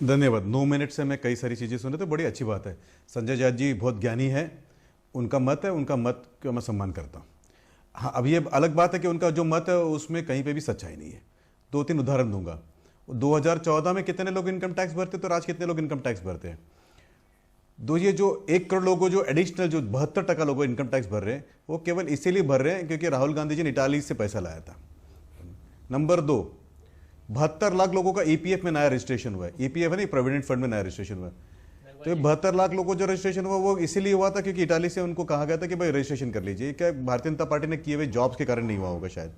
धन्यवाद। 9 मिनट से मैं कई सारी चीज़ें सुने तो बड़ी अच्छी बात है। संजय जाट जी बहुत ज्ञानी है, उनका मत है, उनका मत का मैं सम्मान करता हूँ। हाँ, अब ये अलग बात है कि उनका जो मत है उसमें कहीं पे भी सच्चाई नहीं है। 2-3 उदाहरण दूंगा। 2014 में कितने लोग इनकम टैक्स भरते तो आज कितने लोग इनकम टैक्स भरते हैं? ये जो 1 करोड़ लोगों जो एडिशनल जो 72% लोग इनकम टैक्स भर रहे हैं, वो केवल इसीलिए भर रहे हैं क्योंकि राहुल गांधी जी ने इटाली से पैसा लाया था। नंबर 2, 72 लाख लोगों का ईपीएफ में नया रजिस्ट्रेशन हुआ है। ईपीएफ है नहीं, प्रोविडेंट फंड में नया रजिस्ट्रेशन हुआ है। तो ये 72 लाख लोगों को जो रजिस्ट्रेशन हुआ वो इसीलिए हुआ था क्योंकि इटाली से उनको कहा गया था कि भाई रजिस्ट्रेशन कर लीजिए। क्या भारतीय जनता पार्टी ने किए हुए जॉब्स के कारण नहीं हुआ होगा शायद।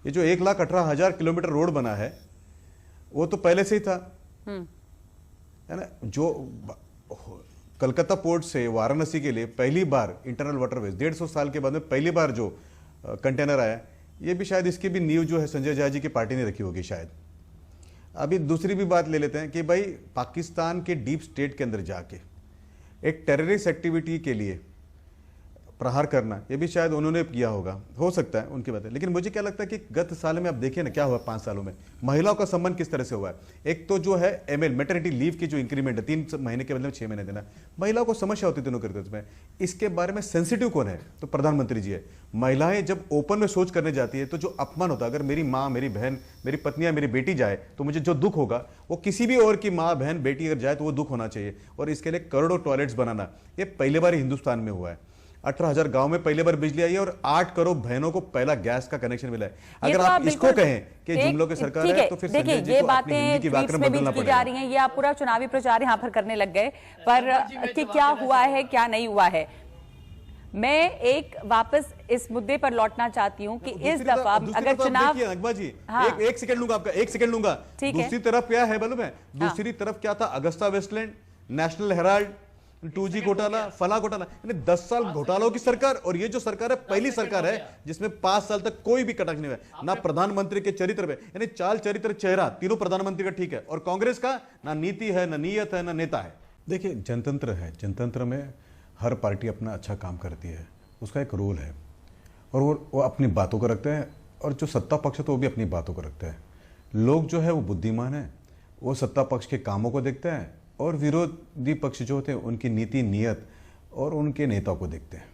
ये जो 1,18,000 किलोमीटर रोड बना है वो तो पहले से ही था, है ना। जो कलकत्ता पोर्ट से वाराणसी के लिए पहली बार इंटरनल वाटरवेज 150 साल के बाद में पहली बार जो कंटेनर आया, ये भी शायद इसकी भी नींव जो है संजय झा जी की पार्टी ने रखी होगी शायद। अभी दूसरी भी बात ले लेते हैं कि भाई पाकिस्तान के डीप स्टेट के अंदर जाके एक टेररिस्ट एक्टिविटी के लिए प्रहार करना, ये भी शायद उन्होंने किया होगा, हो सकता है उनकी बात है। लेकिन मुझे क्या लगता है कि गत साल में आप देखिए ना क्या हुआ, 5 सालों में महिलाओं का सम्मान किस तरह से हुआ है। एक तो जो है एमएल मैटरनिटी लीव की जो इंक्रीमेंट है 3 महीने के बदले में 6 महीने देना, महिलाओं को समस्या होती दोनों करते में। इसके बारे में सेंसिटिव कौन है? तो प्रधानमंत्री जी है। महिलाएं जब ओपन में सोच करने जाती है तो जो अपमान होता है, अगर मेरी माँ, मेरी बहन, मेरी पत्नी या मेरी बेटी जाए तो मुझे जो दुख होगा वो किसी भी और की माँ, बहन, बेटी अगर जाए तो वो दुख होना चाहिए। और इसके लिए करोड़ों टॉयलेट्स बनाना, ये पहली बार हिंदुस्तान में हुआ है। 18,000 गांव में पहले बार बिजली आई है और 8 करोड़ बहनों को पहला गैस का कनेक्शन मिला है। अगर तो आप इसको कहें कि जुमलों की सरकार है तो फिर संजय जी को अपनी हिंदी की व्याकरण बदलना पड़ेगा। जा रही हैं, ये आप पूरा चुनावी प्रचार यहाँ पर करने लग गए, पर कि क्या हुआ है क्या नहीं हुआ है। मैं एक वापस इस मुद्दे पर लौटना चाहती हूँ कि इस दफा अगर चुनाव, अकबर जी, एक सेकंड लूंगा आपका, 1 सेकंड लूंगा। दूसरी तरफ क्या है मालूम है? दूसरी तरफ क्या था? Agusta Westland, national Herald, 2G घोटाला, फला घोटाला, यानी 10 साल घोटालों की सरकार। और ये जो सरकार है पहली सरकार है जिसमें 5 साल तक कोई भी कटाक्ष नहीं हुआ, ना प्रधानमंत्री के चरित्र पे, यानी चाल, चरित्र, चेहरा तीनों प्रधानमंत्री का ठीक है, और कांग्रेस का ना नीति है, ना नीयत है, ना नेता है। देखिए जनतंत्र है, जनतंत्र में हर पार्टी अपना अच्छा काम करती है, उसका एक रोल है, और वो अपनी बातों को रखते हैं, और जो सत्ता पक्ष है तो वो भी अपनी बातों को रखते हैं। लोग जो है वो बुद्धिमान है, वो सत्ता पक्ष के कामों को देखते हैं, और विरोधी पक्ष जो होते हैं उनकी नीति, नियत और उनके नेताओं को देखते हैं।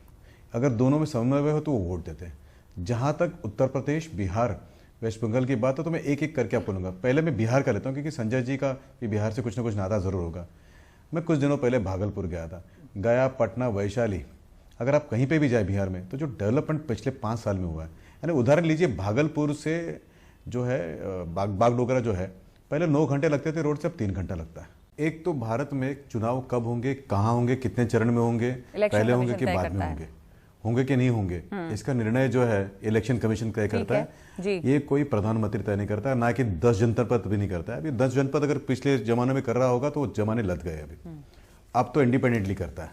अगर दोनों में समन्वय हो तो वो वोट देते हैं। जहाँ तक उत्तर प्रदेश, बिहार, वेस्ट बंगाल की बात है तो मैं एक एक करके आपको लूँगा। पहले मैं बिहार का लेता हूँ क्योंकि संजय जी का भी बिहार से कुछ ना कुछ नाता ज़रूर होगा। मैं कुछ दिनों पहले भागलपुर गया था। गया, पटना, वैशाली, अगर आप कहीं पर भी जाए बिहार में तो जो डेवलपमेंट पिछले 5 साल में हुआ है, यानी उदाहरण लीजिए भागलपुर से जो है बागडोगरा जो है, पहले 9 घंटे लगते थे रोड से, अब 3 घंटा लगता है। एक तो भारत में चुनाव कब होंगे, कहाँ होंगे, कितने चरण में होंगे, पहले होंगे कि बाद में होंगे कि नहीं होंगे, इसका निर्णय जो है इलेक्शन कमीशन तय करता है। ये कोई प्रधानमंत्री तय नहीं करता है, ना कि 10 जनपद भी नहीं करता है। अभी 10 जनपद अगर पिछले जमाने में कर रहा होगा तो वो जमाने लग गए अभी। अब तो इंडिपेंडेंटली करता है।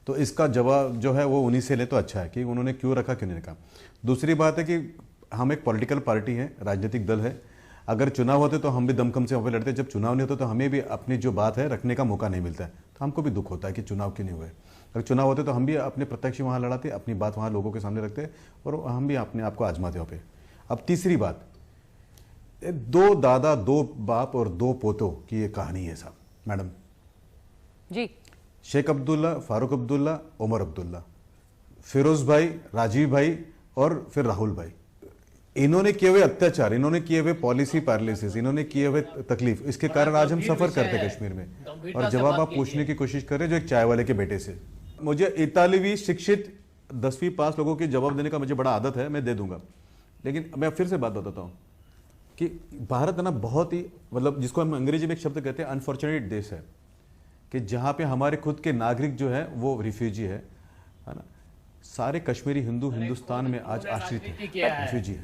तो इसका जवाब जो है वो उन्हीं से ले तो अच्छा है कि उन्होंने क्यों रखा, क्यों नहीं रखा। दूसरी बात है कि हम एक पॉलिटिकल पार्टी है, राजनीतिक दल है। अगर चुनाव होते तो हम भी दमखम से वहाँ पे लड़ते, जब चुनाव नहीं होते तो हमें भी अपनी जो बात है रखने का मौका नहीं मिलता है, तो हमको भी दुख होता है कि चुनाव क्यों नहीं हुए। अगर चुनाव होते तो हम भी अपने प्रत्यक्ष वहाँ लड़ाते, अपनी बात वहाँ लोगों के सामने रखते, और हम भी अपने आप को आजमाते वहाँ पे। अब तीसरी बात, 2 दादा, 2 बाप और 2 पोतों की ये कहानी है साहब, मैडम जी। शेख अब्दुल्ला, फारूक अब्दुल्ला, उमर अब्दुल्ला, फिरोज भाई, राजीव भाई और फिर राहुल भाई। इन्होंने किए हुए अत्याचार, इन्होंने किए हुए पॉलिसी पैरालिसिस, इन्होंने किए हुए तकलीफ, इसके कारण आज हम सफर करते कश्मीर में। और जवाब आप पूछने की कोशिश कर रहे हैं जो एक चाय वाले के बेटे से। मुझे इतालवी शिक्षित 10वीं पास लोगों की जवाब देने का मुझे बड़ा आदत है, मैं दे दूंगा। लेकिन मैं फिर से बात बताता हूँ कि भारत है ना बहुत ही, मतलब जिसको हम अंग्रेजी में एक शब्द कहते हैं अनफॉर्चुनेट देश है, कि जहाँ पे हमारे खुद के नागरिक जो है वो रिफ्यूजी है ना। सारे कश्मीरी हिंदू हिंदुस्तान में आज आश्रित है, रिफ्यूजी है।